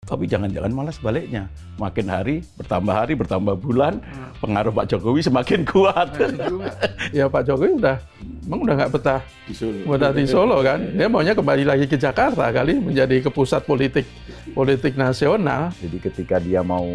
Tapi jangan-jangan malah sebaliknya. Makin hari, bertambah bulan, pengaruh Pak Jokowi semakin kuat. Ya Pak Jokowi emang udah nggak betah di Solo kan. Dia maunya kembali lagi ke Jakarta kali, menjadi ke pusat politik nasional. Jadi ketika dia mau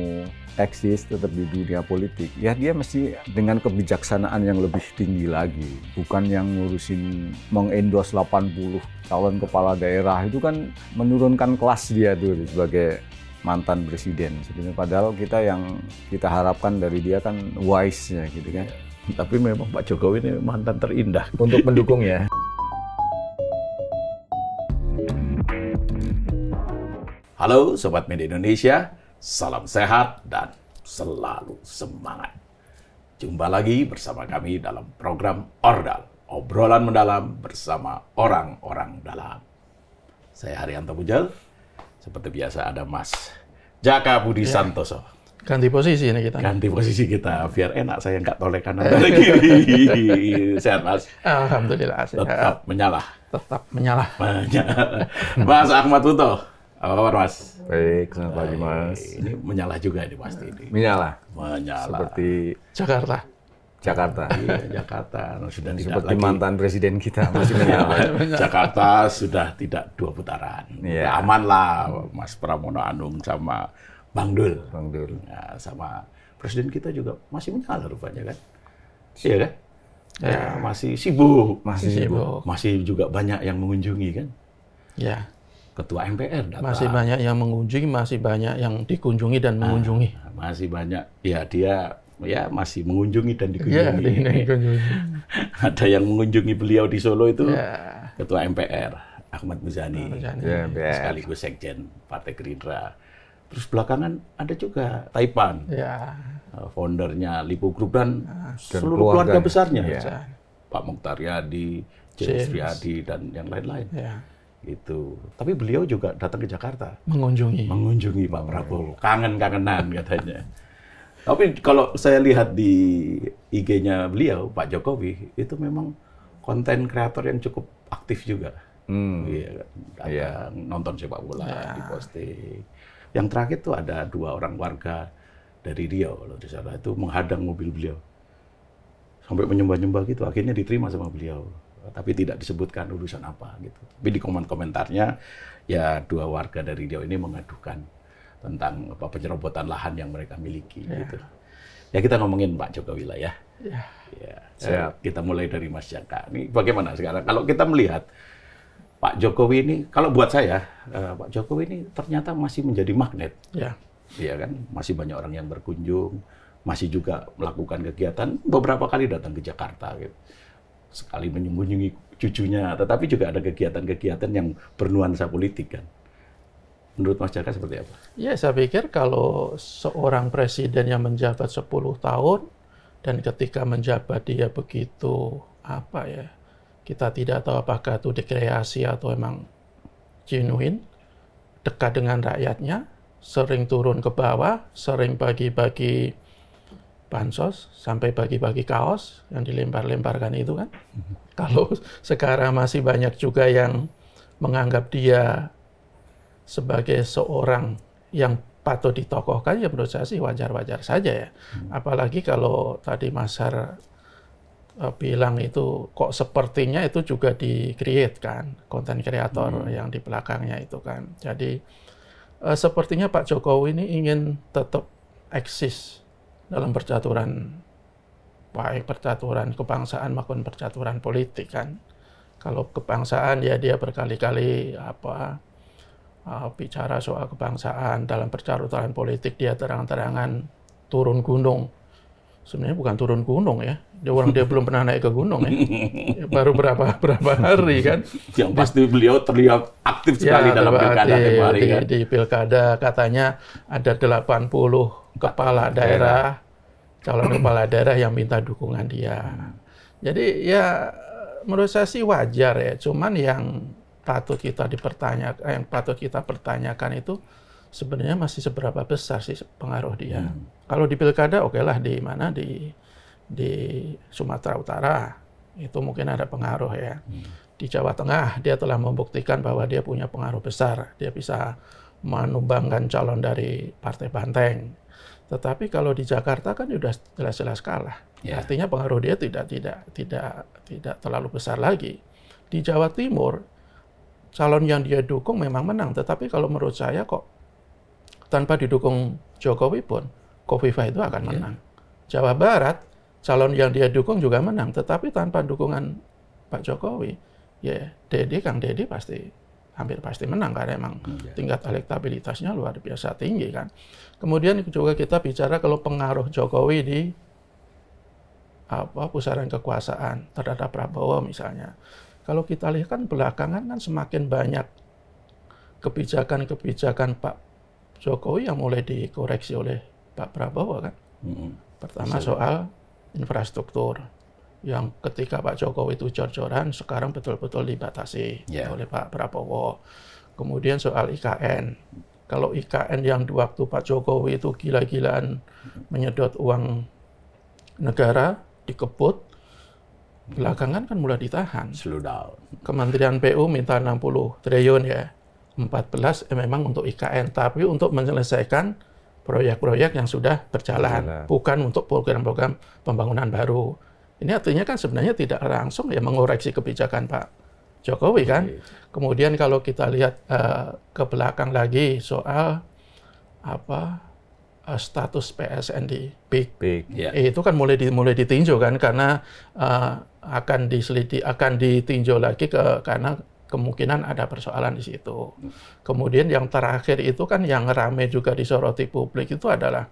eksis tetap di dunia politik, ya dia mesti dengan kebijaksanaan yang lebih tinggi lagi. Bukan yang ngurusin mengendos 80 calon kepala daerah, itu kan menurunkan kelas dia tuh sebagai mantan presiden. Sebenarnya padahal yang kita harapkan dari dia kan wise-nya gitu kan. Tapi memang Pak Jokowi ini mantan terindah untuk mendukung ya. Halo Sobat Media Indonesia, salam sehat dan selalu semangat. Jumpa lagi bersama kami dalam program Ordal, obrolan mendalam bersama orang-orang dalam. Saya Haryanto Bujal, seperti biasa ada Mas Jaka Budi Santoso. Ganti posisi ini kita. Ganti posisi kita, biar enak saya nggak toleh kanan toleh kiri. Sehat Mas? Alhamdulillah sehat. Tetap menyala. Tetap menyala. Mas Ahmad Puto. Apa kabar Mas? Baik, selamat pagi Mas. Ini menyala juga ini pasti ini. Menyala. Seperti Jakarta. Iya, Jakarta. Sudah tidak seperti lagi mantan presiden kita masih menyala. Jakarta sudah tidak 2 putaran. Yeah. Aman lah Mas Pramono Anung sama Bang Dul. Ya, sama presiden kita juga masih menyala rupanya kan? Iya kan? Ya, masih sibuk. Masih juga banyak yang mengunjungi kan? Ya. Ketua MPR datang. Masih banyak yang mengunjungi, masih banyak yang dikunjungi dan mengunjungi. Masih banyak. Ya, dia masih mengunjungi dan dikunjungi. Ya, dikunjungi. Ada yang mengunjungi beliau di Solo itu Ketua MPR, Ahmad Muzani. Sekaligus Sekjen Partai Gerindra. Terus belakangan ada juga Taipan. Foundernya Lipo Group dan seluruh keluarga besarnya. Pak Mukhtar Yadi, James Riyadi, dan yang lain-lain. Itu. Tapi beliau juga datang ke Jakarta. Mengunjungi Pak Prabowo. Kangen-kangenan katanya. Tapi kalau saya lihat di IG-nya beliau, Pak Jokowi, itu memang konten kreator yang cukup aktif juga. Nonton sepak bola, diposting. Yang terakhir tuh ada 2 orang warga dari Riau, kalau di sana itu menghadang mobil beliau. Sampai menyembah-nyembah gitu, akhirnya diterima sama beliau. Tapi tidak disebutkan urusan apa gitu. Tapi di komen-komentarnya ya 2 warga dari Riau ini mengadukan tentang penyerobotan lahan yang mereka miliki gitu. Ya kita ngomongin Pak Jokowi lah ya. Kita mulai dari Mas Jaka. Ini bagaimana sekarang kalau kita melihat Pak Jokowi ini, kalau buat saya Pak Jokowi ini ternyata masih menjadi magnet. Iya kan? Masih banyak orang yang berkunjung, masih juga melakukan kegiatan, beberapa kali datang ke Jakarta gitu. Sekali mengunjungi cucunya, tetapi juga ada kegiatan-kegiatan yang bernuansa politik kan. Menurut Mas Jaka seperti apa? Ya, saya pikir kalau seorang presiden yang menjabat 10 tahun, dan ketika menjabat dia begitu, kita tidak tahu apakah itu dikreasi atau emang genuine, dekat dengan rakyatnya, sering turun ke bawah, sering bagi-bagi bansos, sampai bagi-bagi kaos yang dilempar-lemparkan itu kan. Kalau sekarang masih banyak juga yang menganggap dia sebagai seorang yang patut ditokohkan, ya menurut saya sih wajar-wajar saja ya. Apalagi kalau tadi Mas Har bilang itu kok sepertinya itu juga di-create kan, konten kreator yang di belakangnya itu kan. Jadi sepertinya Pak Jokowi ini ingin tetap eksis dalam percaturan, baik percaturan kebangsaan maupun percaturan politik kan. Kalau kebangsaan ya dia berkali-kali bicara soal kebangsaan, dalam percaturan politik dia terang-terangan turun gunung. Sebenarnya bukan turun gunung ya. Dia belum pernah naik ke gunung ya. Baru berapa hari kan. Yang pasti beliau terlihat aktif sekali dalam pilkada kemarin kan. Di pilkada katanya ada 80 kepala daerah, calon kepala daerah yang minta dukungan dia. Jadi ya menurut saya sih wajar ya. Cuman yang patut kita pertanyakan itu sebenarnya masih seberapa besar sih pengaruh dia. Kalau di pilkada oke lah, di mana di Sumatera Utara itu mungkin ada pengaruh ya. Di Jawa Tengah dia telah membuktikan bahwa dia punya pengaruh besar. Dia bisa menumbangkan calon dari Partai Banteng. Tetapi kalau di Jakarta kan sudah jelas-jelas kalah. Artinya pengaruh dia tidak terlalu besar lagi. Di Jawa Timur calon yang dia dukung memang menang, tetapi kalau menurut saya kok tanpa didukung Jokowi pun Khofifah itu akan menang. Jawa Barat calon yang dia dukung juga menang, tetapi tanpa dukungan Pak Jokowi, ya Kang Deddy hampir pasti menang karena emang tingkat elektabilitasnya luar biasa tinggi kan. Kemudian juga kita bicara kalau pengaruh Jokowi di pusaran kekuasaan terhadap Prabowo misalnya. Kalau kita lihat kan belakangan kan semakin banyak kebijakan-kebijakan Pak Jokowi yang mulai dikoreksi oleh Pak Prabowo kan. Pertama soal infrastruktur yang ketika Pak Jokowi itu jor-joran sekarang betul-betul dibatasi oleh Pak Prabowo. Kemudian soal IKN. Kalau IKN yang di waktu Pak Jokowi itu gila-gilaan menyedot uang negara, dikebut, belakangan kan mulai ditahan. Slow down. Kementerian PU minta 60 triliun ya. 14 memang untuk IKN, tapi untuk menyelesaikan proyek-proyek yang sudah berjalan, bukan untuk program-program pembangunan baru. Ini artinya kan sebenarnya tidak langsung ya mengoreksi kebijakan Pak Jokowi kan. Kemudian kalau kita lihat ke belakang lagi soal status PSN di PIK. Itu kan mulai ditinjau kan karena akan ditinjau lagi karena kemungkinan ada persoalan di situ. Kemudian yang terakhir itu kan yang ramai juga disoroti publik itu adalah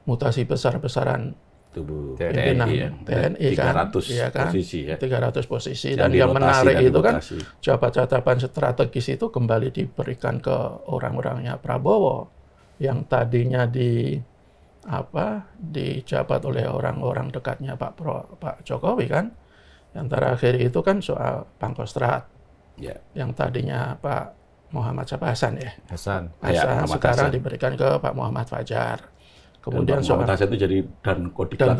mutasi besar-besaran tubuh TNI kan, 300 posisi ya. 300 posisi. Dan yang menarik itu kan jabatan strategis itu kembali diberikan ke orang-orangnya Prabowo yang tadinya dijabat oleh orang-orang dekatnya Pak Jokowi kan. Yang terakhir itu kan soal Pangkostrat. Yang tadinya Pak Muhammad Hasan sekarang diberikan ke Pak Muhammad Fajar. Kemudian soal itu jadi dan Kodiglat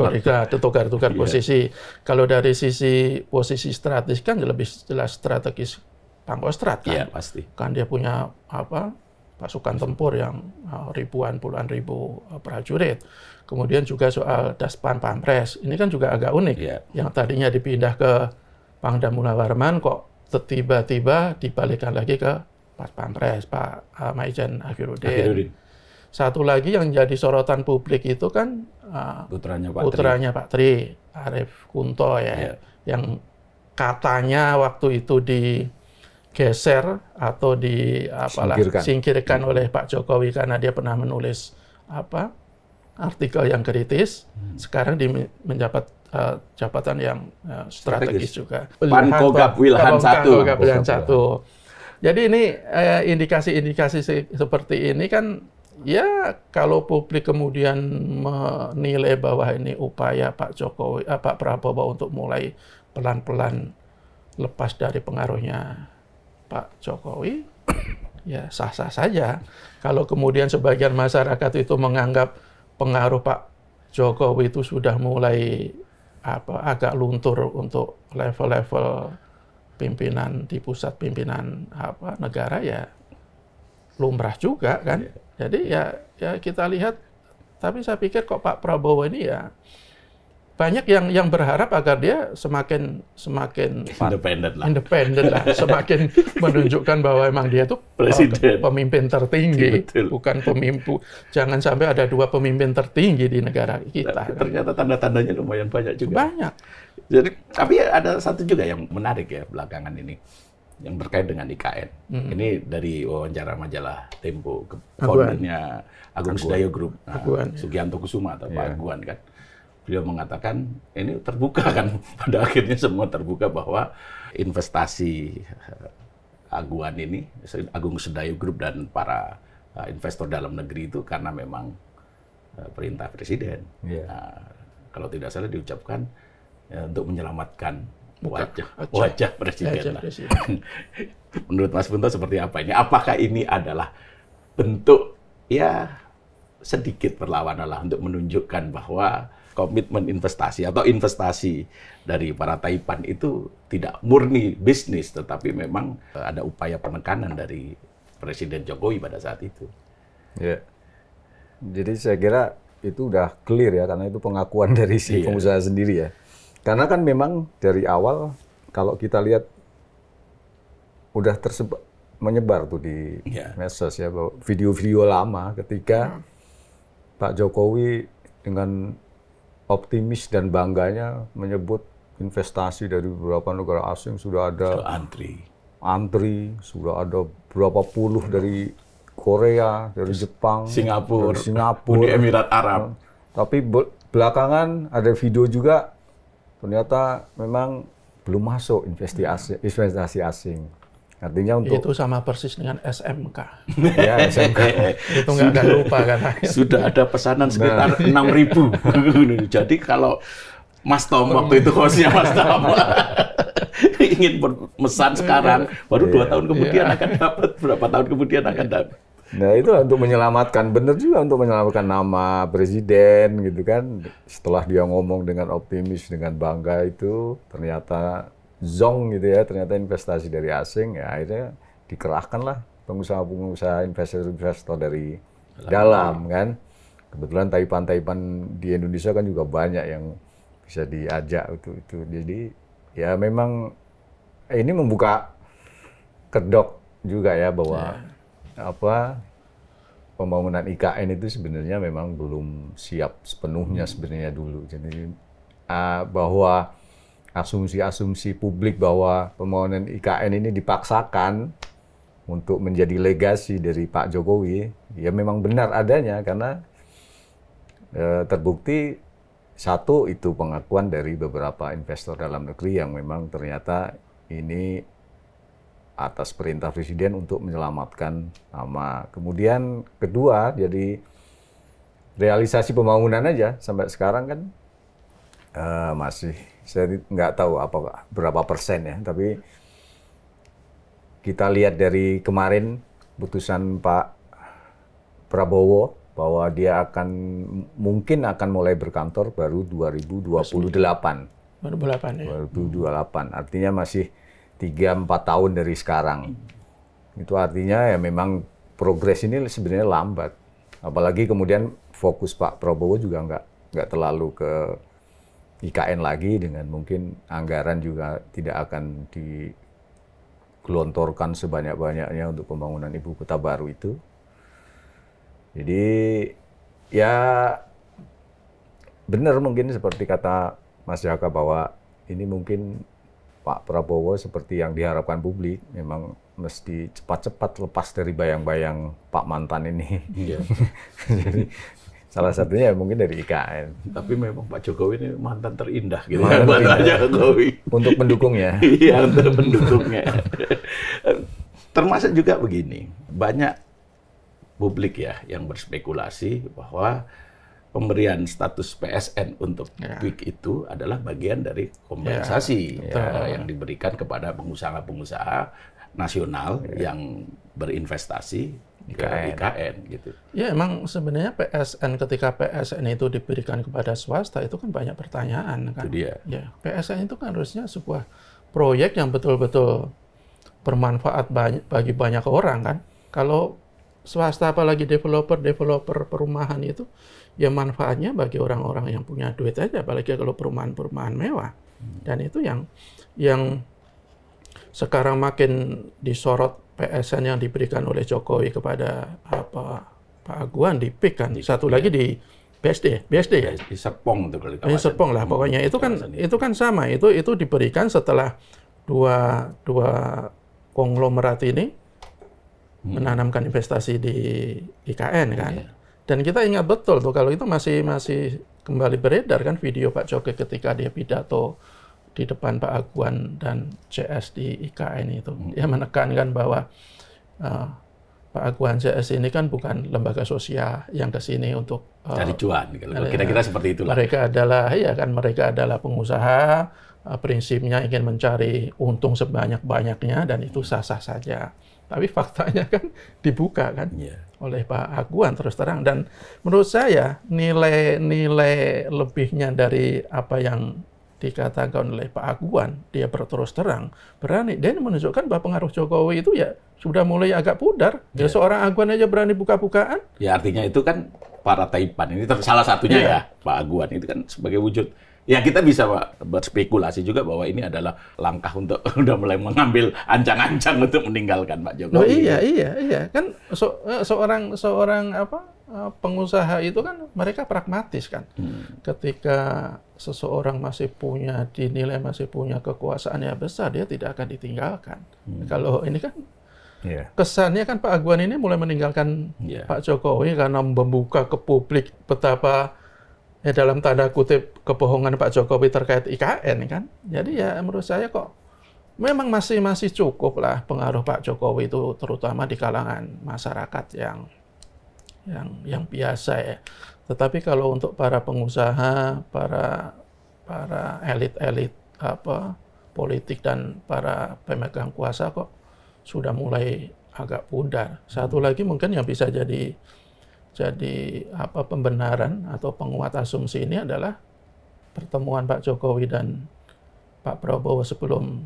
tukar posisi. Kalau dari sisi posisi strategis kan lebih jelas strategis Pangkostrat kan. Pasti. Kan dia punya pasukan tempur yang puluhan ribu prajurit. Kemudian juga soal Daspan Pampres. Ini kan juga agak unik. Yang tadinya dipindah ke Pangdam Munawwarman kok tiba-tiba dibalikan lagi ke Pas Pampres, Pak Maijen Akhiruddin. Satu lagi yang jadi sorotan publik itu kan putranya Pak Tri, Arief Kunto ya, yang katanya waktu itu digeser atau disingkirkan oleh Pak Jokowi karena dia pernah menulis artikel yang kritis. Sekarang menjabat jabatan yang strategis juga. Pankogap Wilhan 1. Jadi ini indikasi-indikasi seperti ini kan. Ya, kalau publik kemudian menilai bahwa ini upaya Pak Prabowo untuk mulai pelan-pelan lepas dari pengaruhnya Pak Jokowi, ya sah-sah saja. Kalau kemudian sebagian masyarakat itu menganggap pengaruh Pak Jokowi itu sudah mulai agak luntur untuk level-level pimpinan di pusat pimpinan negara, ya lumrah juga kan. Jadi ya kita lihat, tapi saya pikir kok Pak Prabowo ini ya banyak yang berharap agar dia semakin independen lah, semakin menunjukkan bahwa emang dia itu pemimpin tertinggi, bukan pemimpin. Jangan sampai ada dua pemimpin tertinggi di negara kita. Ternyata tanda-tandanya lumayan banyak juga. Banyak. Jadi, tapi ada satu juga yang menarik ya belakangan ini, yang terkait dengan IKN. Ini dari wawancara majalah Tempo, foundernya Agung Sedayo Group, Sugianto Kusuma atau Pak Aguan kan. Beliau mengatakan ini terbuka kan, pada akhirnya semua terbuka bahwa investasi Aguan ini, Agung Sedayo Group dan para investor dalam negeri itu karena memang perintah Presiden. Nah, kalau tidak salah diucapkan untuk menyelamatkan wajah Presiden. Menurut Mas Punto seperti apa ini? Apakah ini adalah bentuk ya sedikit perlawanan untuk menunjukkan bahwa komitmen investasi atau investasi dari para Taipan itu tidak murni bisnis, tetapi memang ada upaya penekanan dari Presiden Jokowi pada saat itu. Ya. Jadi saya kira itu udah clear ya, karena itu pengakuan dari si pengusaha sendiri ya. Karena kan memang dari awal kalau kita lihat udah menyebar tuh di medsos ya, bahwa video-video lama ketika Pak Jokowi dengan optimis dan bangganya menyebut investasi dari beberapa negara asing sudah ada antri, sudah ada berapa puluh dari Korea, dari Jepang, Singapura, Uni Emirat Arab. Tapi belakangan ada video juga ternyata memang belum masuk investasi asing. Artinya untuk itu sama persis dengan SMK. Ya, SMK. Itu nggak akan lupa kan. Sudah ada pesanan sekitar 6.000. Jadi kalau Mas Tom waktu itu hostnya Mas Tom ingin bermesan sekarang, baru 2 tahun kemudian akan dapat, berapa tahun kemudian akan dapat. Nah itu untuk menyelamatkan, benar juga untuk menyelamatkan nama presiden gitu kan. Setelah dia ngomong dengan optimis, dengan bangga itu, ternyata zong gitu ya, ternyata investasi dari asing, ya akhirnya dikerahkanlah pengusaha-pengusaha investor dari dalam kan. Kebetulan taipan-taipan di Indonesia kan juga banyak yang bisa diajak itu. Jadi ya memang ini membuka kedok juga ya bahwa pembangunan IKN itu sebenarnya memang belum siap sepenuhnya sebenarnya dulu. Jadi bahwa asumsi-asumsi publik bahwa pembangunan IKN ini dipaksakan untuk menjadi legasi dari Pak Jokowi, ya memang benar adanya karena terbukti satu itu pengakuan dari beberapa investor dalam negeri yang memang ternyata ini atas perintah presiden untuk menyelamatkan nama. Kemudian kedua, jadi realisasi pembangunan aja sampai sekarang kan masih, saya nggak tahu berapa persen ya, tapi kita lihat dari kemarin putusan Pak Prabowo bahwa dia mungkin akan mulai berkantor baru 2028. Baru 28 ya. 2028, artinya masih 3-4 tahun dari sekarang. Itu artinya ya memang progres ini sebenarnya lambat. Apalagi kemudian fokus Pak Prabowo juga nggak terlalu ke IKN lagi, dengan mungkin anggaran juga tidak akan digelontorkan sebanyak-banyaknya untuk pembangunan ibu kota baru itu. Jadi ya benar mungkin seperti kata Mas Jaka bahwa ini mungkin Pak Prabowo seperti yang diharapkan publik, memang mesti cepat-cepat lepas dari bayang-bayang Pak mantan ini. Iya. Jadi salah satunya mungkin dari IKN. Tapi memang Pak Jokowi ini mantan terindah gitu. Mantan Jokowi. Untuk pendukungnya. Iya, untuk pendukungnya. Termasuk juga begini, banyak publik ya yang berspekulasi bahwa pemberian status PSN untuk Kwik itu adalah bagian dari kompensasi yang diberikan kepada pengusaha-pengusaha nasional yang berinvestasi ke IKN gitu. Ya emang sebenarnya PSN, ketika PSN itu diberikan kepada swasta itu kan banyak pertanyaan kan. Itu dia. Ya, PSN itu kan harusnya sebuah proyek yang betul-betul bermanfaat bagi banyak orang kan. Kalau swasta apalagi developer perumahan itu ya manfaatnya bagi orang-orang yang punya duit aja, apalagi kalau perumahan-perumahan mewah. Dan itu yang sekarang makin disorot, PSN yang diberikan oleh Jokowi kepada Pak Aguan di PIK kan. Satu lagi di BSD ya. Di Serpong itu kalau di kawasan. Serpong lah pokoknya itu kan sama, itu diberikan setelah dua konglomerat ini menanamkan investasi di IKN kan. Dan kita ingat betul tuh kalau itu masih kembali beredar kan video Pak Jokowi ketika dia pidato di depan Pak Aguan dan CS di IKN itu. Dia menekankan bahwa Pak Aguan CS ini kan bukan lembaga sosial yang ke sini untuk cari cuan, kira-kira seperti itulah. Mereka adalah pengusaha, prinsipnya ingin mencari untung sebanyak-banyaknya dan itu sah-sah saja. Tapi faktanya kan dibuka kan oleh Pak Aguan terus terang, dan menurut saya nilai lebihnya dari apa yang dikatakan oleh Pak Aguan, dia berterus terang berani, dia menunjukkan bahwa pengaruh Jokowi itu ya sudah mulai agak pudar. Ya seorang Aguan aja berani buka-bukaan. Ya artinya itu kan para Taipan ini salah satunya ya Pak Aguan itu kan sebagai wujud. Ya kita bisa Pak, berspekulasi juga bahwa ini adalah langkah untuk udah mulai mengambil ancang-ancang untuk meninggalkan Pak Jokowi. Oh iya. Kan seorang pengusaha itu kan mereka pragmatis kan. Ketika seseorang dinilai masih punya kekuasaan yang besar, dia tidak akan ditinggalkan. Kalau ini kan kesannya kan Pak Aguan ini mulai meninggalkan Pak Jokowi karena membuka ke publik betapa dalam tanda kutip kebohongan Pak Jokowi terkait IKN kan. Jadi ya menurut saya kok memang masih cukup lah pengaruh Pak Jokowi itu terutama di kalangan masyarakat yang biasa ya. Tetapi kalau untuk para pengusaha, para elit-elit politik dan para pemegang kuasa kok sudah mulai agak pudar. Satu lagi mungkin yang bisa jadi pembenaran atau penguat asumsi ini adalah pertemuan Pak Jokowi dan Pak Prabowo sebelum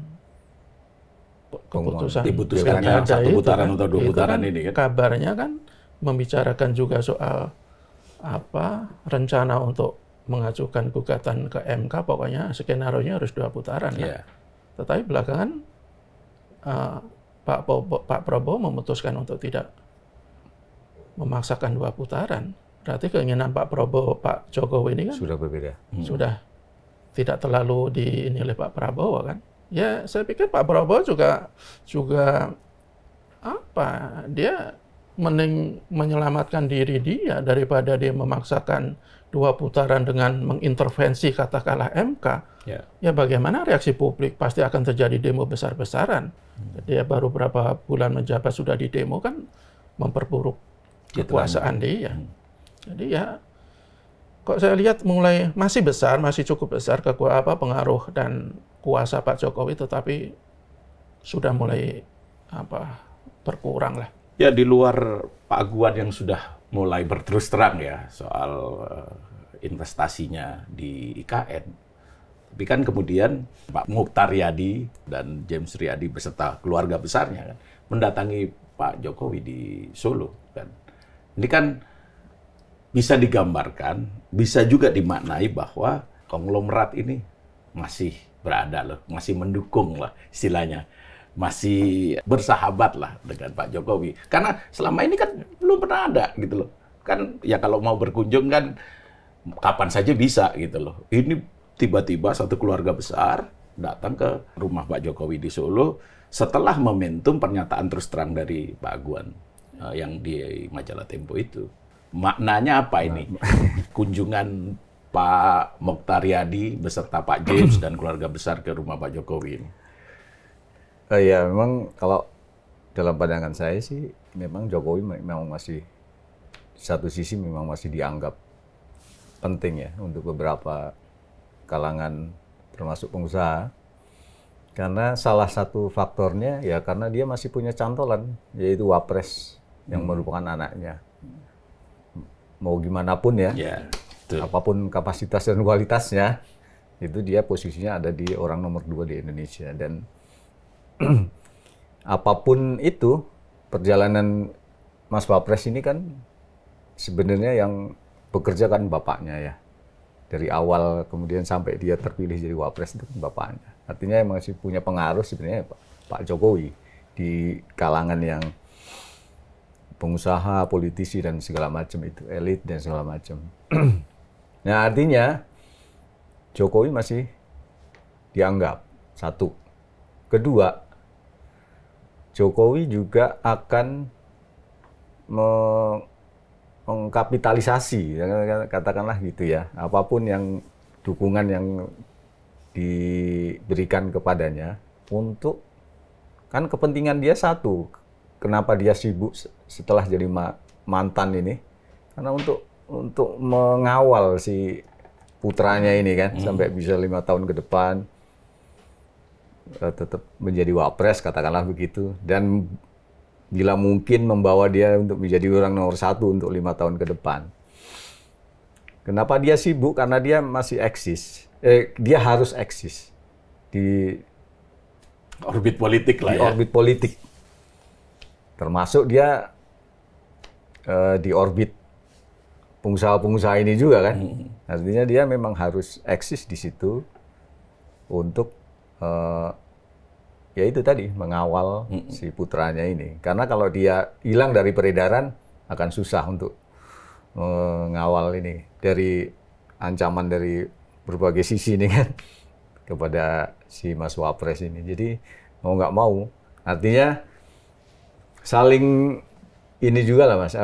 keputusan diputuskannya satu putaran atau dua putaran kan, ini kan. Kabarnya kan membicarakan juga soal rencana untuk mengajukan gugatan ke MK, pokoknya skenario-nya harus 2 putaran. Kan? Tetapi belakangan Pak Prabowo memutuskan untuk tidak memaksakan 2 putaran. Berarti keinginan Pak Jokowi ini kan sudah berbeda. Sudah tidak terlalu dinilai Pak Prabowo kan. Ya saya pikir Pak Prabowo juga dia mending menyelamatkan diri dia daripada dia memaksakan 2 putaran dengan mengintervensi katakanlah MK. Ya bagaimana reaksi publik? Pasti akan terjadi demo besar-besaran. Dia baru berapa bulan menjabat sudah di demo kan memperburuk kekuasaan dia. Jadi ya kok saya lihat masih cukup besar pengaruh dan kuasa Pak Jokowi, tetapi sudah mulai berkurang lah. Ya di luar Pak Aguan yang sudah mulai berterus terang ya soal investasinya di IKN. Tapi kan kemudian Pak Mukhtar Riyadi dan James Riyadi beserta keluarga besarnya kan mendatangi Pak Jokowi di Solo kan. Ini kan bisa digambarkan, bisa juga dimaknai bahwa konglomerat ini masih berada loh, masih mendukung lah istilahnya. Masih bersahabat lah dengan Pak Jokowi. Karena selama ini kan belum pernah ada gitu loh. Kan ya kalau mau berkunjung kan kapan saja bisa gitu loh. Ini tiba-tiba satu keluarga besar datang ke rumah Pak Jokowi di Solo setelah momentum pernyataan terus terang dari Pak Aguan yang di majalah Tempo itu. Maknanya apa ini? Kunjungan Pak Mukhtar Riyadi beserta Pak James dan keluarga besar ke rumah Pak Jokowi ini. Ya memang kalau dalam pandangan saya sih memang Jokowi memang masih satu sisi memang masih dianggap penting ya untuk beberapa kalangan termasuk pengusaha, karena salah satu faktornya ya karena dia masih punya cantolan yaitu Wapres yang merupakan anaknya. Mau gimana pun ya, apapun kapasitas dan kualitasnya, itu dia posisinya ada di orang nomor 2 di Indonesia. Dan apapun itu, perjalanan Mas Wapres ini kan sebenarnya yang bekerja kan bapaknya ya. Dari awal kemudian sampai dia terpilih jadi Wapres itu kan bapaknya. Artinya yang masih punya pengaruh sebenarnya Pak Jokowi di kalangan yang pengusaha, politisi, dan segala macam itu, elit dan segala macam. Nah artinya Jokowi masih dianggap, satu. Kedua, Jokowi juga akan mengkapitalisasi, katakanlah gitu ya, apapun yang dukungan yang diberikan kepadanya untuk, kan kepentingan dia satu. Kenapa dia sibuk setelah jadi mantan ini? Karena untuk mengawal si putranya ini kan sampai bisa 5 tahun ke depan tetap menjadi Wapres, katakanlah begitu, dan bila mungkin membawa dia untuk menjadi orang nomor 1 untuk 5 tahun ke depan. Kenapa dia sibuk? Karena dia masih eksis. Dia harus eksis di orbit politik lah ya. Orbit politik. termasuk dia di orbit pengusaha-pengusaha ini juga kan. Artinya dia memang harus eksis di situ untuk ya itu tadi mengawal si putranya ini. Karena kalau dia hilang dari peredaran akan susah untuk mengawal ini dari ancaman dari berbagai sisi nih kan kepada si Mas Wapres ini. Jadi mau nggak mau, artinya saling ini juga lah Mas,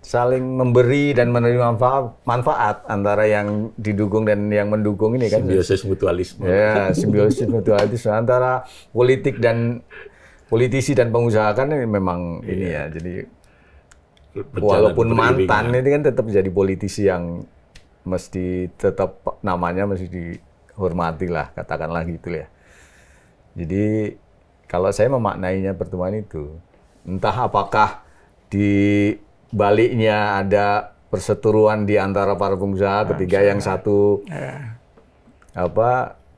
saling memberi dan menerima manfaat antara yang didukung dan yang mendukung ini kan. Simbiosis mutualisme. Ya, simbiosis mutualisme antara politisi dan pengusaha kan ini memang ini ya. Jadi walaupun mantan ini kan tetap jadi politisi yang mesti tetap namanya mesti dihormati lah, katakanlah gitu ya. Jadi kalau saya memaknainya pertemuan itu, entah apakah di baliknya ada perseteruan di antara para pengusaha, ketika yang satu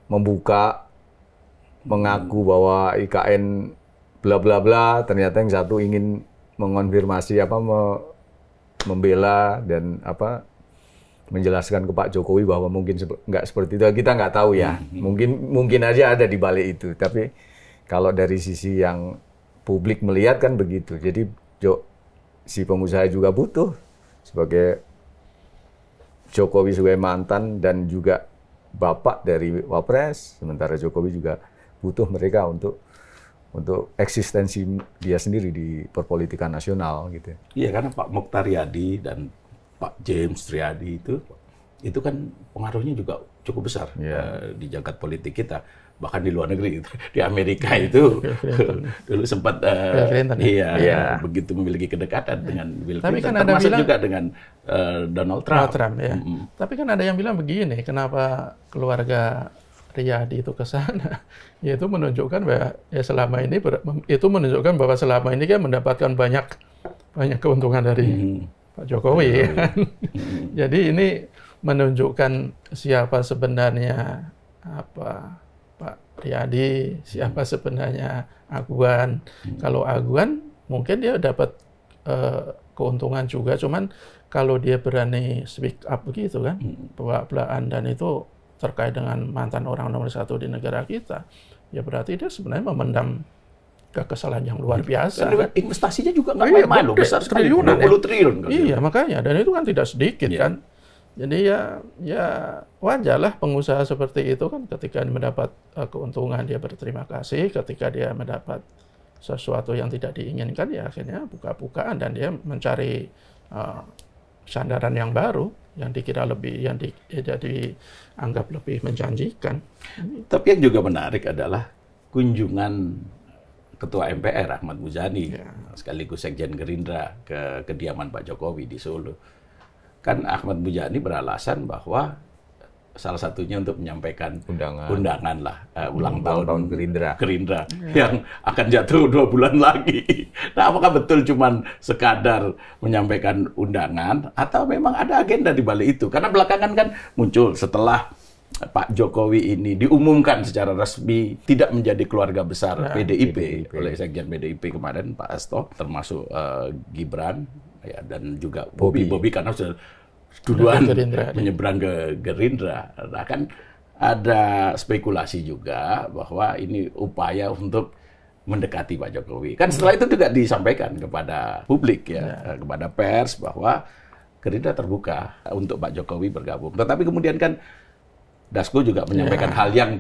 membuka mengaku bahwa IKN bla bla bla, ternyata yang satu ingin mengonfirmasi membela dan menjelaskan ke Pak Jokowi bahwa mungkin nggak seperti itu, kita nggak tahu ya. Mungkin aja ada di balik itu. Tapi kalau dari sisi yang publik melihat kan begitu. Jadi si pengusaha juga butuh sebagai Jokowi sebagai mantan dan juga bapak dari Wapres, sementara Jokowi juga butuh mereka untuk eksistensi dia sendiri di perpolitikan nasional gitu. Iya, karena Pak Mokhtar Riyadi dan Pak James Riyadi itu kan pengaruhnya juga cukup besar di jagat politik kita. Bahkan di luar negeri, di Amerika itu dulu sempat begitu memiliki kedekatan dengan Bill Clinton, kan termasuk bilang, juga dengan Donald Trump. Ya. Tapi kan ada yang bilang begini, kenapa keluarga Riyadi itu ke sana? Yaitu menunjukkan bahwa selama ini kan mendapatkan banyak keuntungan dari Pak Jokowi. Jadi ini menunjukkan siapa sebenarnya Pak Riyadi, siapa sebenarnya Aguan. Kalau Aguan mungkin dia dapat keuntungan juga, cuman kalau dia berani speak up begitu kan, belak-belakan dan itu terkait dengan mantan orang nomor 1 di negara kita, ya berarti dia sebenarnya memendam kekesalan yang luar biasa. Kan? Investasinya juga nggak main-main loh, besar sekali, 20 triliun. Kan? Iya, makanya, dan itu kan tidak sedikit kan. Jadi ya wajarlah pengusaha seperti itu kan, ketika mendapat keuntungan dia berterima kasih, ketika dia mendapat sesuatu yang tidak diinginkan ya akhirnya buka-bukaan dan dia mencari sandaran yang baru yang dikira dianggap lebih menjanjikan. Tapi yang juga menarik adalah kunjungan Ketua MPR Ahmad Muzani sekaligus Sekjen Gerindra ke kediaman Pak Jokowi di Solo. Kan Ahmad Muzani beralasan bahwa salah satunya untuk menyampaikan undangan lah ulang tahun Gerindra yang akan jatuh 2 bulan lagi. Nah, apakah betul cuman sekadar menyampaikan undangan atau memang ada agenda di balik itu? Karena belakangan kan muncul setelah Pak Jokowi ini diumumkan secara resmi tidak menjadi keluarga besar PDIP oleh Sekjen PDIP kemarin Pak Hasto, termasuk Gibran dan juga Bobi karena sudah duluan menyeberang ke Gerindra. Nah, kan ada spekulasi juga bahwa ini upaya untuk mendekati Pak Jokowi. Kan setelah itu juga disampaikan kepada publik kepada pers bahwa Gerindra terbuka untuk Pak Jokowi bergabung. Tetapi kemudian kan Dasko juga menyampaikan hal yang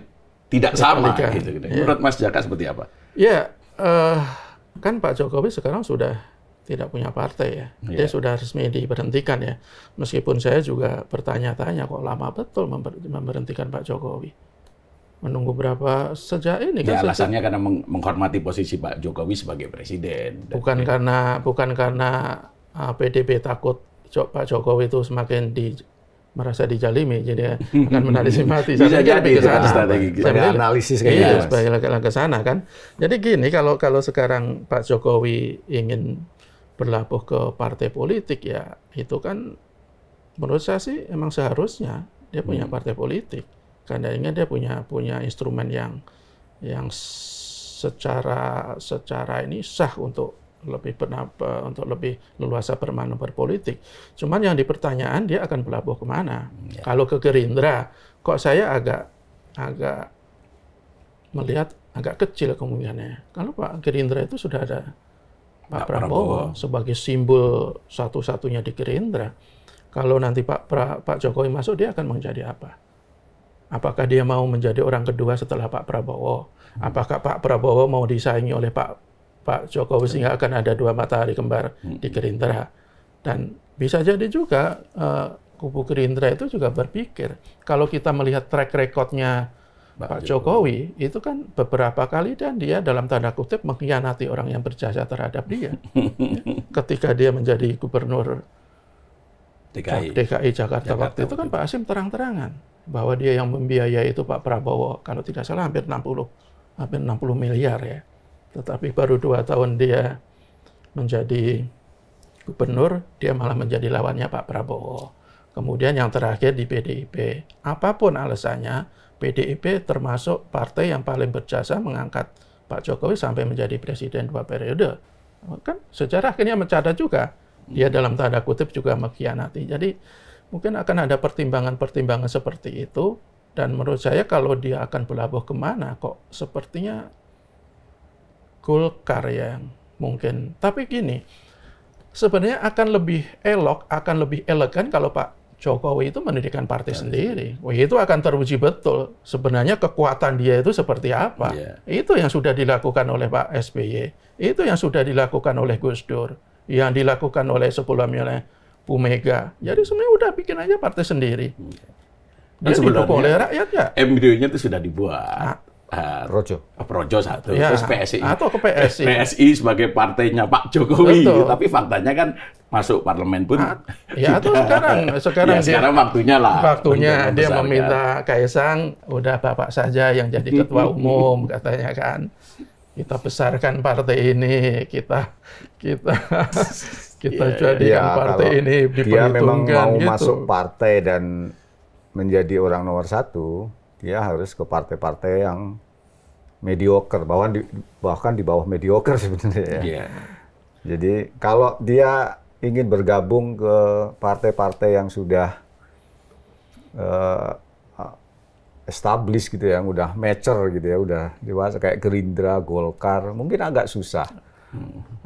tidak sama gitu. Menurut Mas Jaka seperti apa? Kan Pak Jokowi sekarang sudah tidak punya partai ya. Dia sudah resmi diberhentikan ya. Meskipun saya juga bertanya-tanya kok lama betul memberhentikan Pak Jokowi. Menunggu berapa sejak ini kan? Alasannya karena menghormati posisi Pak Jokowi sebagai presiden. Bukan karena PDB takut Pak Jokowi itu semakin merasa dijalimi, jadi akan menarik simpati. Bisa jadi ke sana strategi analisis kayak sebagai ke sana kan. Jadi gini, kalau sekarang Pak Jokowi ingin berlabuh ke partai politik ya itu kan menurut saya sih emang seharusnya dia punya partai politik karena dia punya instrumen yang secara ini sah untuk lebih leluasa bermanuver politik. Cuman yang dipertanyaan dia akan berlabuh kemana? Ya. Kalau ke Gerindra, kok saya agak melihat agak kecil kemungkinannya. Kalau Pak Gerindra itu sudah ada Pak Prabowo sebagai simbol satu-satunya di Gerindra. Kalau nanti Pak Jokowi masuk, dia akan menjadi apa? Apakah dia mau menjadi orang kedua setelah Pak Prabowo? Apakah Pak Prabowo mau disaingi oleh Pak Jokowi sehingga akan ada dua matahari kembar di Gerindra? Dan bisa jadi juga kubu Gerindra itu juga berpikir, kalau kita melihat track record-nya Pak Jokowi, itu kan beberapa kali dan dia dalam tanda kutip mengkhianati orang yang berjasa terhadap dia. Ketika dia menjadi gubernur DKI Jakarta waktu itu kan Pak Hasyim terang-terangan bahwa dia yang membiayai itu Pak Prabowo, kalau tidak salah hampir 60 miliar ya. Tetapi baru 2 tahun dia menjadi gubernur, dia malah menjadi lawannya Pak Prabowo. Kemudian yang terakhir di PDIP. Apapun alasannya, PDIP termasuk partai yang paling berjasa mengangkat Pak Jokowi sampai menjadi presiden 2 periode. Kan sejarah akhirnya mencatat juga. Dia dalam tanda kutip juga mengkhianati. Jadi mungkin akan ada pertimbangan-pertimbangan seperti itu. Dan menurut saya kalau dia akan berlabuh kemana, kok sepertinya Golkar yang mungkin. Tapi gini, sebenarnya akan lebih elok, akan lebih elegan kalau Pak Jokowi itu mendirikan partai sendiri. Wah, itu akan teruji betul. Sebenarnya kekuatan dia itu seperti apa. Itu yang sudah dilakukan oleh Pak SBY. Itu yang sudah dilakukan oleh Gus Dur. Yang dilakukan oleh sebelumnya oleh Bu Mega. Jadi sebenarnya udah bikin aja partai sendiri. Dia didukung oleh rakyat ya. Embrionya itu sudah dibuat. Projo satu, ya, terus PSI. Atau ke PSI. PSI sebagai partainya Pak Jokowi. Betul. Tapi faktanya kan masuk parlemen pun. Ya atau sekarang ya, sekarang waktunya lah. Waktunya dia meminta Kaisang, udah Bapak saja yang jadi ketua umum katanya kan. Kita besarkan partai ini, kita jadikan partai ini diperhitungkan. Dia memang mau gitu. masuk partai dan menjadi orang nomor 1, dia harus ke partai-partai yang mediocre, bahkan di bawah mediocre sebenarnya. Ya. Jadi kalau dia ingin bergabung ke partai-partai yang sudah established gitu ya, yang udah mature gitu ya, udah dewasa kayak Gerindra, Golkar, mungkin agak susah.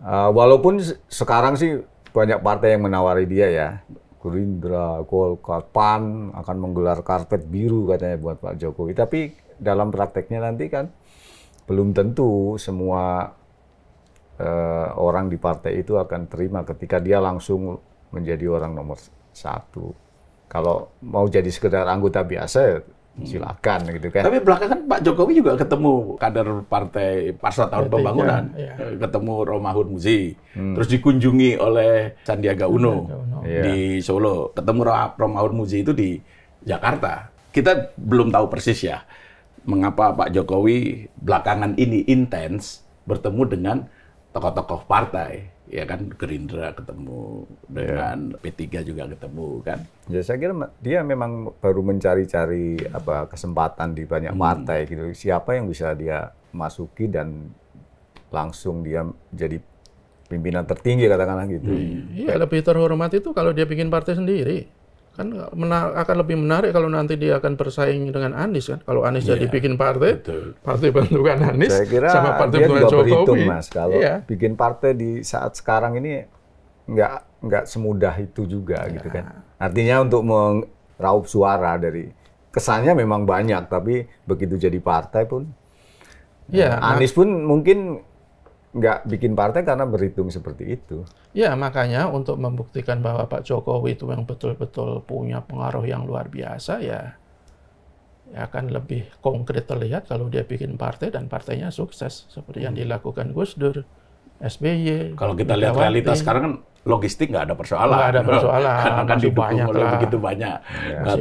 Walaupun sekarang sih banyak partai yang menawari dia ya. Gerindra, Golkar, PAN akan menggelar karpet biru katanya buat Pak Jokowi. Tapi dalam prakteknya nanti kan belum tentu semua orang di partai itu akan terima ketika dia langsung menjadi orang nomor 1. Kalau mau jadi sekedar anggota biasa ya silakan gitu kan. Tapi belakangan Pak Jokowi juga ketemu kader partai Persatuan Pembangunan, ketemu Romahur Muzi, terus dikunjungi oleh Sandiaga Uno di Solo, ketemu Romahur Muzi itu di Jakarta. Kita belum tahu persis ya mengapa Pak Jokowi belakangan ini intens bertemu dengan tokoh-tokoh partai. Ya kan, Gerindra ketemu dengan P3 juga ketemu kan. Ya saya kira dia memang baru mencari-cari kesempatan di banyak partai gitu. Siapa yang bisa dia masuki dan langsung dia jadi pimpinan tertinggi katakanlah gitu. Iya, lebih terhormat itu kalau dia bikin partai sendiri. Kan akan lebih menarik kalau nanti dia akan bersaing dengan Anies kan. Kalau Anies jadi bikin partai, partai bentukan Anies sama partai bentukan Jokowi. Berhitung, Mas. Kalau bikin partai di saat sekarang ini nggak semudah itu juga gitu kan. Artinya untuk meraup suara dari kesannya memang banyak, tapi begitu jadi partai pun Anies pun mungkin nggak bikin partai karena berhitung seperti itu. Ya, makanya untuk membuktikan bahwa Pak Jokowi itu yang betul-betul punya pengaruh yang luar biasa, ya akan lebih konkret terlihat kalau dia bikin partai dan partainya sukses. Seperti yang dilakukan Gus Dur, SBY. Kalau kita lihat realitas sekarang kan logistik nggak ada persoalan. Nggak ada persoalan. Karena kan didukung oleh begitu banyak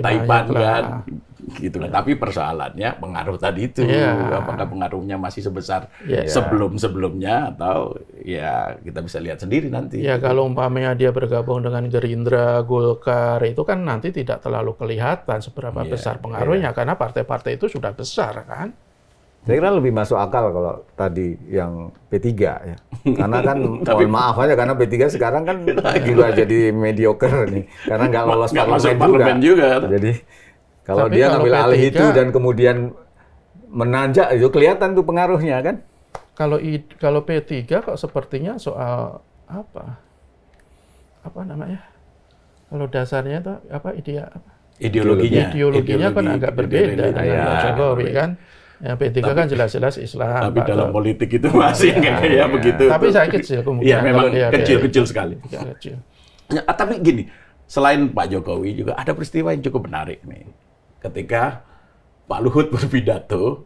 Taipan kan. Gitu kan. Tapi persoalannya pengaruh tadi itu, apakah pengaruhnya masih sebesar sebelum-sebelumnya atau ya kita bisa lihat sendiri nanti. Ya kalau umpamanya dia bergabung dengan Gerindra, Golkar itu kan nanti tidak terlalu kelihatan seberapa besar pengaruhnya karena partai-partai itu sudah besar kan. Saya kira lebih masuk akal kalau tadi yang P3 ya. Karena kan mohon maaf aja karena P3 sekarang kan juga jadi mediocre nih. Karena nggak lolos parlemen juga. Jadi kalau dia ngambil alih itu dan kemudian menanjak itu kelihatan tuh pengaruhnya kan. Kalau P3 kok sepertinya soal apa namanya? Kalau dasarnya itu ideologinya kan agak berbeda dengan Pak Jokowi kan. Yang P3 kan jelas-jelas Islam. Tapi dalam politik itu masih kayak begitu. Tapi saya kecil kemungkinan. Iya, memang kecil sekali. Kecil. Ya, tapi gini, selain Pak Jokowi juga ada peristiwa yang cukup menarik nih. Ketika Pak Luhut berpidato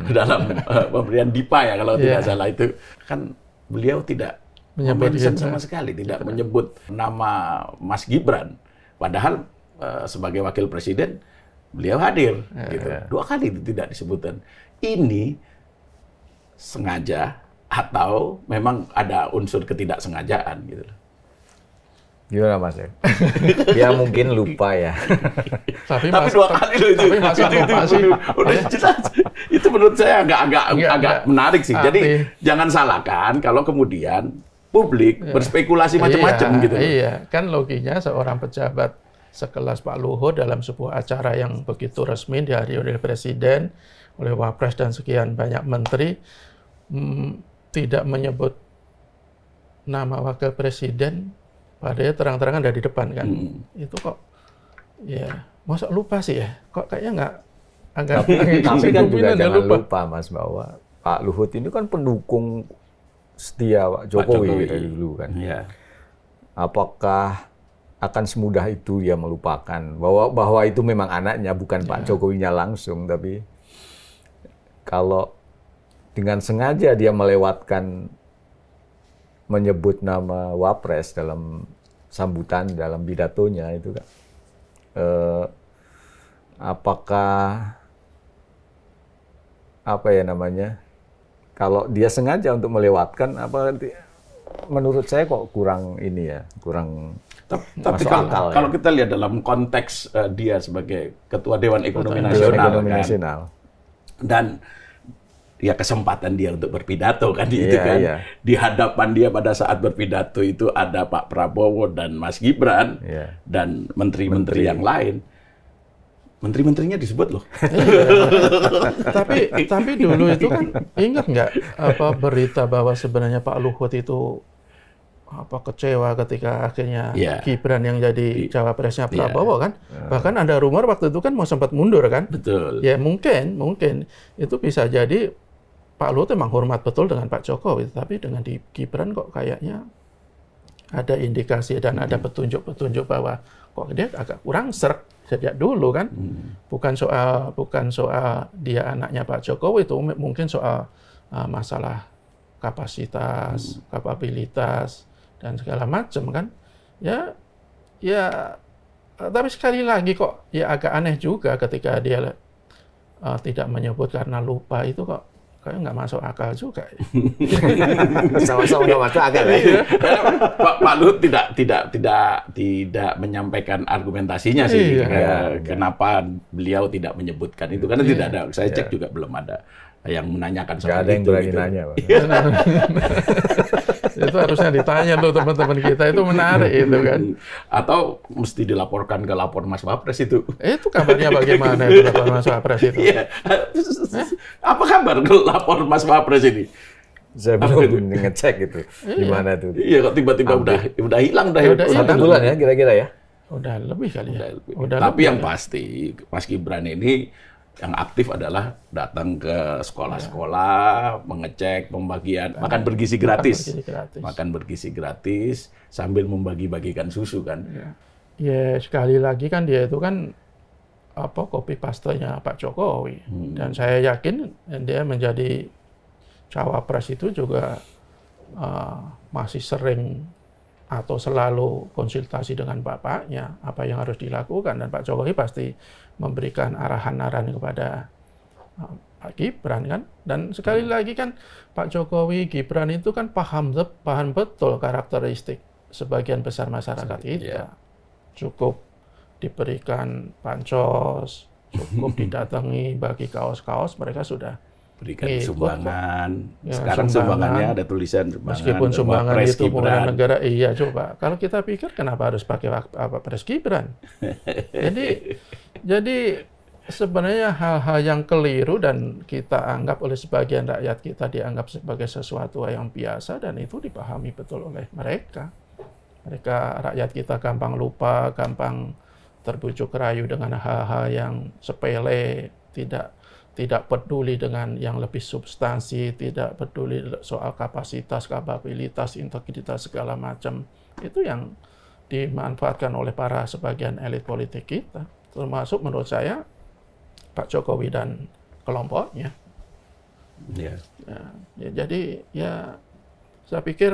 dalam pemberian DIPA ya kalau tidak salah itu, kan beliau tidak mention sama sekali, tidak menyebut nama Mas Gibran. Padahal sebagai wakil presiden beliau hadir, gitu. 2 kali itu tidak disebutkan. Ini sengaja atau memang ada unsur ketidaksengajaan, gitu. Gimana Mas? Dia mungkin lupa ya. Tapi 2 kali loh itu. Udah jelas. Itu menurut saya agak menarik sih. Jadi jangan salahkan kalau kemudian publik berspekulasi macam-macam gitu. Iya, kan logiknya seorang pejabat sekelas Pak Luhut dalam sebuah acara yang begitu resmi dihadiri oleh Presiden, oleh Wapres dan sekian banyak menteri, tidak menyebut nama Wakil Presiden, padahal terang-terangan dari depan kan. Itu kok, ya, masa lupa sih ya? Kok kayaknya tapi kan juga jangan lupa Mas bahwa Pak Luhut ini kan pendukung setia Pak Jokowi dari dulu kan. Ya. Apakah akan semudah itu dia melupakan bahwa itu memang anaknya, bukan Pak Jokowinya langsung, tapi kalau dengan sengaja dia melewatkan menyebut nama Wapres dalam sambutan dalam pidatonya itu kan, apakah kalau dia sengaja untuk melewatkan menurut saya kok kurang tapi kalau kita lihat dalam konteks dia sebagai Ketua Dewan Ekonomi Nasional, dan ya kesempatan dia untuk berpidato kan di hadapan dia pada saat berpidato itu ada Pak Prabowo dan Mas Gibran dan menteri-menteri yang lain. Menteri-menterinya disebut loh. Tapi dulu itu kan ingat nggak berita bahwa sebenarnya Pak Luhut itu kecewa ketika akhirnya Gibran yang jadi cawapresnya Prabowo kan. Bahkan ada rumor waktu itu kan mau sempat mundur kan. Betul. Ya mungkin itu bisa jadi Pak Luhut memang hormat betul dengan Pak Jokowi, tapi dengan di Gibran kok kayaknya ada indikasi dan ada petunjuk-petunjuk bahwa kok dia agak kurang sreg sejak dulu kan. Bukan soal dia anaknya Pak Jokowi, itu mungkin soal masalah kapasitas, kapabilitas dan segala macam kan. Ya tapi sekali lagi kok ya agak aneh juga ketika dia tidak menyebut karena lupa, itu kok kayak nggak masuk akal juga. Sama-sama nggak masuk akal ya. Pak Luhut tidak menyampaikan argumentasinya sih. Kenapa beliau tidak menyebutkan itu, karena tidak ada. Saya cek juga belum ada yang menanyakan soal itu. Nggak ada yang berani nanya, Pak. Itu harusnya ditanya tuh teman-teman kita, itu menarik itu kan. Atau mesti dilaporkan ke lapor Mas Wapres itu. Itu kabarnya bagaimana itu lapor Mas Wapres itu? Apa kabar ke lapor Mas Wapres ini? Saya belum ngecek itu. Gimana tuh? Iya, kok tiba-tiba udah hilang dah. 1 bulan ya kira-kira ya? Udah lebih kali ya. Tapi yang pasti Mas Gibran ini yang aktif adalah datang ke sekolah-sekolah, mengecek pembagian makan bergizi gratis. Makan bergizi gratis sambil membagi-bagikan susu kan. Ya sekali lagi kan dia itu kan copy paste-nya Pak Jokowi. Dan saya yakin dia menjadi cawapres itu juga masih sering atau selalu konsultasi dengan bapaknya apa yang harus dilakukan, dan Pak Jokowi pasti memberikan arahan-arahan kepada Pak Gibran kan. Dan sekali lagi kan Pak Jokowi, Gibran itu kan paham betul karakteristik sebagian besar masyarakat kita. Cukup diberikan bansos, cukup didatangi bagi kaos-kaos, mereka sudah berikan Ikut, sumbangan. Ya, Sekarang sumbangannya ada tulisan sumbangan. Meskipun sumbangan Pres itu Gibran. penggunaan negara, iya coba. Kalau kita pikir kenapa harus pakai Pres Gibran? Jadi sebenarnya hal-hal yang keliru dan kita anggap oleh sebagian rakyat kita dianggap sebagai sesuatu yang biasa dan itu dipahami betul oleh mereka. Rakyat kita gampang lupa, gampang terbujuk rayu dengan hal-hal yang sepele, tidak peduli dengan yang lebih substansi, tidak peduli soal kapasitas, kapabilitas, integritas segala macam. Itu yang dimanfaatkan oleh para sebagian elit politik kita. Termasuk menurut saya Pak Jokowi dan kelompoknya. Yeah. Jadi saya pikir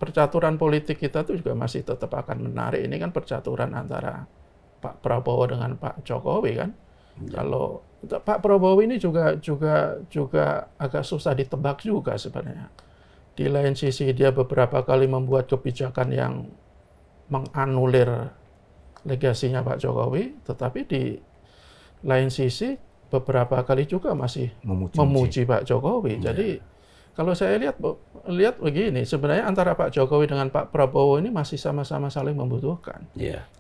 percaturan politik kita itu juga masih tetap akan menarik. Ini kan percaturan antara Pak Prabowo dengan Pak Jokowi kan. Kalau Pak Prabowo ini juga agak susah ditebak juga sebenarnya. Di lain sisi dia beberapa kali membuat kebijakan yang menganulir legasinya Pak Jokowi, tetapi di lain sisi beberapa kali juga masih memuji Pak Jokowi. Jadi kalau saya lihat begini, sebenarnya antara Pak Jokowi dengan Pak Prabowo ini masih sama-sama saling membutuhkan.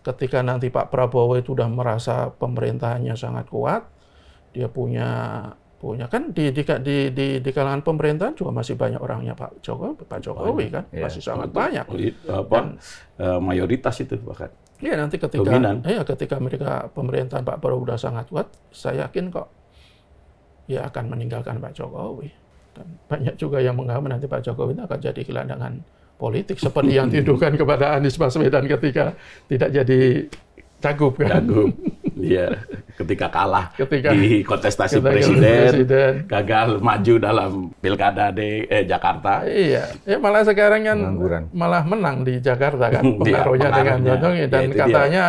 Ketika nanti Pak Prabowo itu sudah merasa pemerintahannya sangat kuat, dia punya kan di kalangan pemerintahan juga masih banyak orangnya Pak Jokowi kan, masih sangat banyak. Mayoritas itu bahkan. Iya, nanti ketika mereka pemerintahan Pak Prabowo sudah sangat kuat, saya yakin kok ya akan meninggalkan Pak Jokowi. Dan banyak juga yang menganggap nanti Pak Jokowi itu akan jadi gelandangan politik seperti yang dituduhkan kepada Anies Baswedan ketika tidak jadi cagup kan. Iya, ketika kalah di kontestasi presiden, gagal maju dalam pilkada di Jakarta. Iya, malah sekarang kan malah menang di Jakarta kan, pengaruhnya dengan Jokowi dan katanya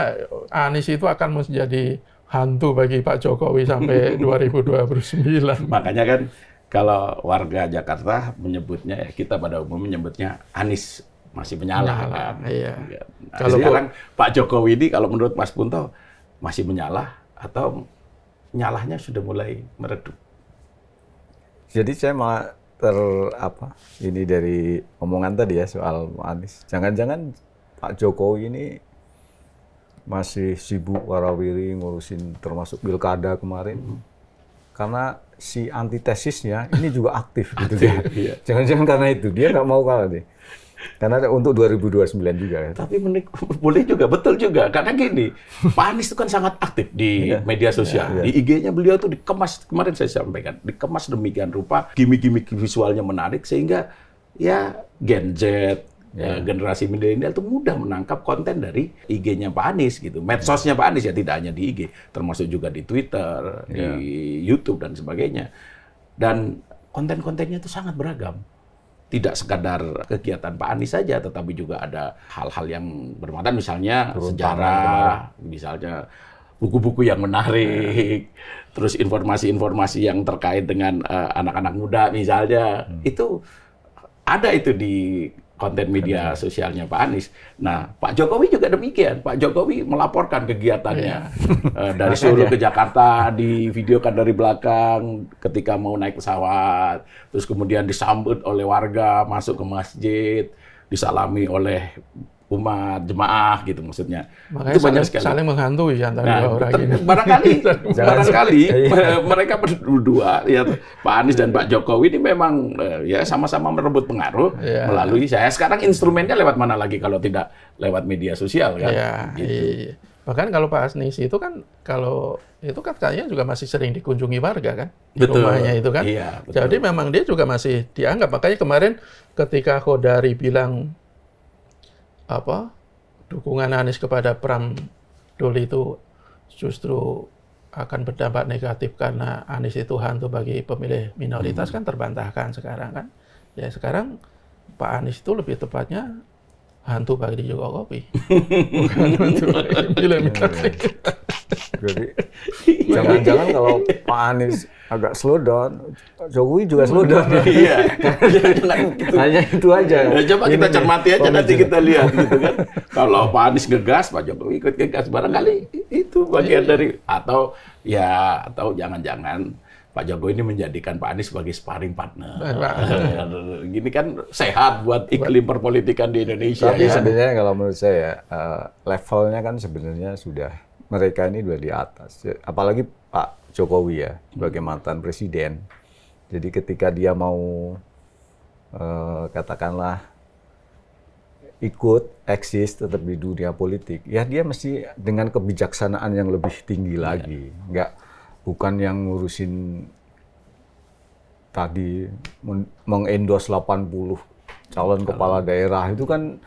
Anies itu akan menjadi hantu bagi Pak Jokowi sampai 2029. Makanya kan kalau warga Jakarta menyebutnya, kita pada umumnya menyebutnya Anies masih menyala. Kan? Iya. Nah, kalau sekarang Pak Jokowi ini kalau menurut Mas Punto masih menyala atau nyalahnya sudah mulai meredup? Jadi saya malah ini dari omongan tadi ya soal Anies. Jangan-jangan Pak Jokowi ini masih sibuk warawiri ngurusin termasuk pilkada kemarin. Karena si antitesisnya ini juga aktif gitu dia. Jangan-jangan karena itu dia nggak mau kalah deh. Karena untuk 2029 juga. Ya. Tapi boleh juga, betul juga. Karena gini, Pak Anies itu kan sangat aktif di media sosial. Di IG-nya beliau tuh dikemas, kemarin saya sampaikan, dikemas demikian rupa, gimmick-gimmick visualnya menarik sehingga ya Gen Z, generasi milenial itu mudah menangkap konten dari IG-nya Pak Anies gitu. Medsosnya Pak Anies ya, tidak hanya di IG, termasuk juga di Twitter, di YouTube dan sebagainya. Dan konten-kontennya itu sangat beragam. Tidak sekadar kegiatan Pak Anies saja, tetapi juga ada hal-hal yang bermanfaat, misalnya sejarah, misalnya buku-buku yang menarik, terus informasi-informasi yang terkait dengan anak-anak muda misalnya, itu ada itu di konten media sosialnya Pak Anies. Nah, Pak Jokowi juga demikian. Pak Jokowi melaporkan kegiatannya dari Solo ke Jakarta, divideokan dari belakang ketika mau naik pesawat, terus kemudian disambut oleh warga, masuk ke masjid, disalami oleh umat, jemaah gitu maksudnya. Makanya itu banyak sekali. Saling menghantui antara orang ini. Barangkali mereka berdua ya Pak Anies dan Pak Jokowi ini memang ya sama-sama merebut pengaruh melalui saya. Sekarang instrumennya lewat mana lagi kalau tidak lewat media sosial kan? Gitu. Bahkan kalau Pak Anies itu kan kayaknya juga masih sering dikunjungi warga kan di rumahnya itu kan. Jadi memang dia juga masih dianggap. Makanya kemarin ketika Khodari bilang dukungan Anies kepada Pram Doli itu justru akan berdampak negatif karena Anies itu hantu bagi pemilih minoritas kan terbantahkan sekarang kan. Ya sekarang Pak Anies itu lebih tepatnya hantu bagi Jokowi. Bukan hantu bagi pemilih minoritas. Jadi jangan-jangan kalau Pak Anies agak slow down, Jokowi juga slow down. Iya. Hanya itu aja. Ya, coba kita cermati aja nanti kita lihat gitu kan. Kalau Pak Anies ngegas, Pak Jokowi ikut ngegas, barangkali itu bagian dari atau jangan-jangan Pak Jokowi ini menjadikan Pak Anies sebagai sparring partner. Gini kan sehat buat iklim perpolitikan di Indonesia. Tapi kan? sebenarnya kalau menurut saya levelnya kan sebenarnya sudah mereka ini sudah di atas. Apalagi Pak Jokowi ya sebagai mantan presiden. Jadi ketika dia mau katakanlah ikut eksis tetap di dunia politik, ya dia mesti dengan kebijaksanaan yang lebih tinggi lagi. Bukan yang ngurusin tadi mengendos 80 calon kepala daerah, itu kan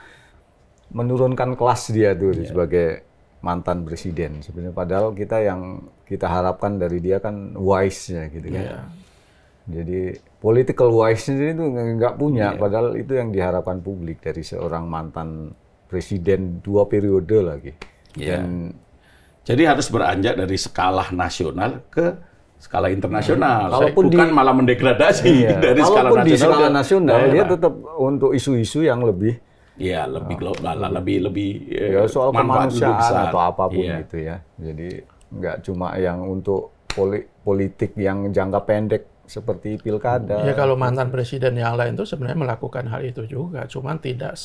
menurunkan kelas dia tuh sebagai mantan presiden. Sebenarnya padahal yang kita harapkan dari dia kan wise-nya gitu kan. Jadi political wise-nya itu nggak punya, padahal itu yang diharapkan publik dari seorang mantan presiden 2 periode lagi. Jadi harus beranjak dari skala nasional ke skala internasional. Kalaupun bukan malah mendegradasi dari skala nasional. Di skala nasional dia tetap untuk isu-isu yang lebih lebih global, lebih soal kemanusiaan atau apapun gitu ya. Jadi nggak cuma yang untuk politik yang jangka pendek seperti pilkada. Ya kalau mantan presiden yang lain itu sebenarnya melakukan hal itu juga, cuman tidak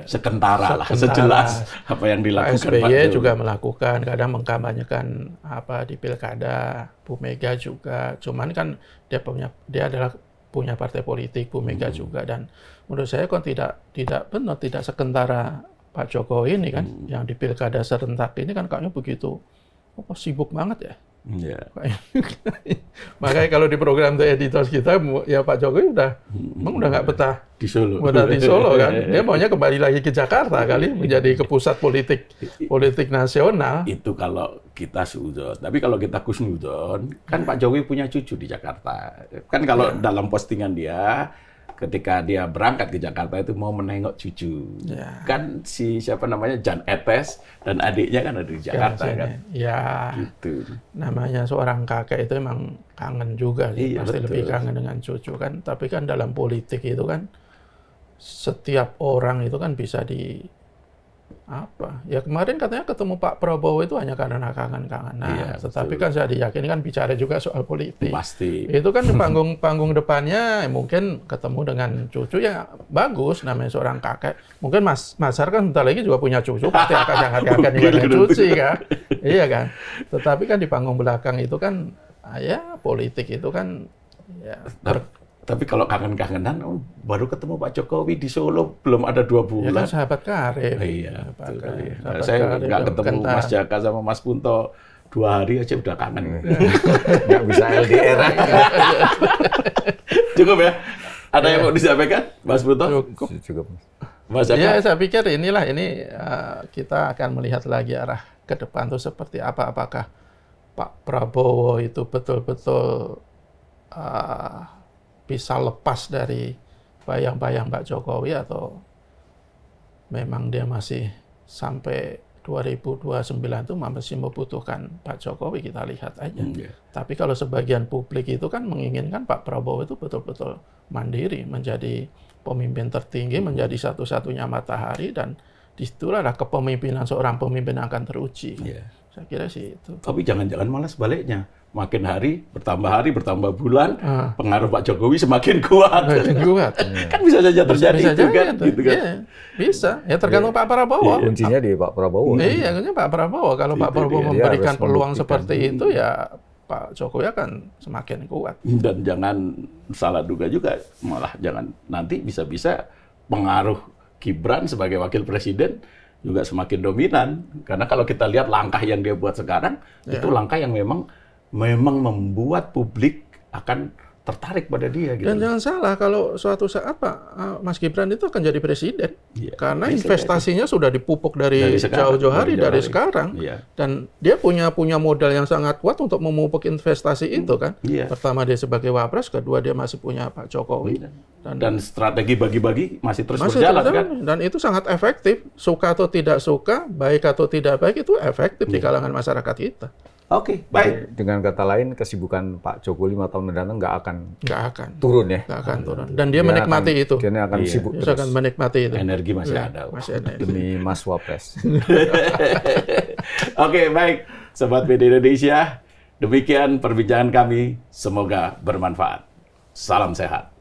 sekentara lah, sejelas apa yang dilakukan SBY Pak Jokowi juga melakukan, kadang mengkampanyekan di pilkada, Bu Mega juga. Cuman kan dia adalah punya partai politik, Bu Mega juga, dan menurut saya kok tidak benar, tidak sekentara Pak Jokowi ini kan, yang di pilkada serentak ini kan kayaknya begitu sibuk banget ya. Makanya kalau di program The Editors kita, ya Pak Jokowi emang udah nggak betah di Solo. Udah di Solo kan. Dia maunya kembali lagi ke Jakarta kali, menjadi ke pusat politik nasional. Itu kalau kita suudon. Tapi kalau kita kusnudon, kan Pak Jokowi punya cucu di Jakarta. Kan kalau dalam postingan dia, ketika dia berangkat ke Jakarta itu mau menengok cucu. Kan siapa namanya, Jan Etes dan adiknya kan ada di Jakarta kan. Ya. Gitu. Namanya seorang kakek itu emang kangen juga sih. Pasti betul. Lebih kangen dengan cucu kan. Tapi kan dalam politik itu kan setiap orang itu kan bisa ya kemarin katanya ketemu Pak Prabowo itu hanya karena kangen-kangen. Tetapi kan saya diyakini kan bicara juga soal politik. Pasti. Itu kan di panggung depannya mungkin ketemu dengan cucu ya bagus, namanya seorang kakek. Mungkin Mas Har kan bentar lagi juga punya cucu, pasti akan angkat-angkat dengan cucu kan. Iya kan. Tetapi kan di panggung belakang itu kan politik itu kan Tapi kalau kangen-kangenan, baru ketemu Pak Jokowi di Solo, belum ada 2 bulan. Ya kan sahabat karib. Saya nggak ketemu Mas Jaka sama Mas Punto 2 hari aja udah kangen. Nggak bisa LDR. Cukup ya? Ada yang mau disampaikan, Mas Punto? Cukup. Mas Jaka? Ya, saya pikir ini kita akan melihat lagi arah ke depan tuh seperti apa. Apakah Pak Prabowo itu betul-betul bisa lepas dari bayang-bayang Pak Jokowi, atau memang dia masih sampai 2029 itu masih membutuhkan Pak Jokowi, kita lihat aja. Tapi kalau sebagian publik itu kan menginginkan Pak Prabowo itu betul-betul mandiri, menjadi pemimpin tertinggi, menjadi satu-satunya matahari, dan disitulah kepemimpinan seorang pemimpin akan teruji. Saya kira sih itu. Tapi jangan-jangan malah sebaliknya. Makin hari, bertambah bulan, pengaruh Pak Jokowi semakin kuat. Kan bisa saja terjadi bisa itu kan. Gitu kan? Ya, bisa. Ya tergantung Pak Prabowo. Kuncinya di Pak Prabowo. Iya, kuncinya Pak Prabowo. Kalau Pak Prabowo memberikan peluang seperti itu, ya Pak Jokowi akan semakin kuat. Dan jangan salah duga juga, malah jangan nanti bisa-bisa pengaruh Gibran sebagai wakil presiden juga semakin dominan. Karena kalau kita lihat langkah yang dia buat sekarang, itu langkah yang memang membuat publik akan tertarik pada dia. Gitu. Dan jangan salah, kalau suatu saat Mas Gibran itu akan jadi presiden. Karena investasinya sudah dipupuk dari jauh-jauh hari, dari sekarang. Dan dia punya modal yang sangat kuat untuk memupuk investasi itu kan. Pertama dia sebagai wapres, kedua dia masih punya Pak Jokowi. Dan strategi bagi-bagi masih terus berjalan kan. Dan itu sangat efektif. Suka atau tidak suka, baik atau tidak baik, itu efektif di kalangan masyarakat kita. Oke, baik. Dengan kata lain, kesibukan Pak Jokowi 5 tahun mendatang nggak akan turun ya. Nggak akan turun. Dan dia menikmati itu. Dia akan sibuk terus. Dia akan menikmati itu. Energi masih ada. Demi Mas Wapres. Oke, baik. Sobat Media Indonesia, Demikian perbincangan kami, semoga bermanfaat. Salam sehat.